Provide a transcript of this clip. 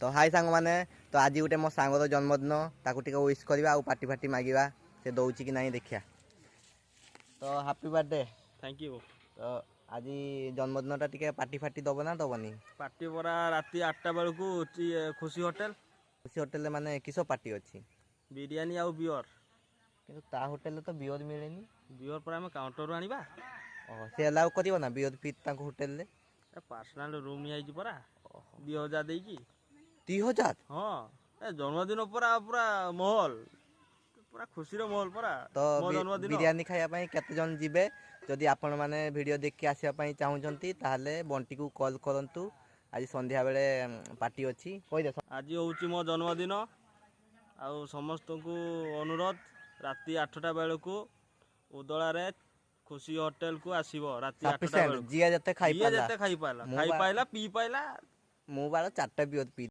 तो हाय सांग मैंने तो आज गोटे मो सांगर जन्मदिन ताकू विश करवा पार्टी फाटी मांगा से दौची कि नहीं देखिया। तो हैप्पी बर्थडे। Thank you. तो आज जन्मदिन टा पार्टी फाटी दब ना दबनी? पार्टी परा राति 8टा बेलू खुशी होटेल। खुशी होटेल माने किस पार्टी अच्छी? बिरियानी आउ बियर। किंतु ता होटेल तो बियर मिलेनी। बियर पर आम काउंटर आनिबा। ओह से अलाउ करियो ना बियर पी ताको होटेल रे? पर्सनल रूम नहीं परा 2000 देकी। 3000? हाँ जन्मदिन पूरा पूरा महल पूरा खुशी रो महल परा। तो मो जन्मदिन बिरियानी खाया केते जन जिबे? जदि आपण माने वीडियो देखि आसिया चाहूचंती ताहले बंटी को कॉल करंतु। आज संध्या बेले पार्टी अच्छी कहि दे। आज होउची मो जन्मदिन आउ समस्त को अनुरोध राति 8टा बेलू उदला रे खुशी होटेल को आसीबो। राति 8टा बेलू जिया जते खाई पाला खाई पाला पी पाला। मु बार 4टा बियर पी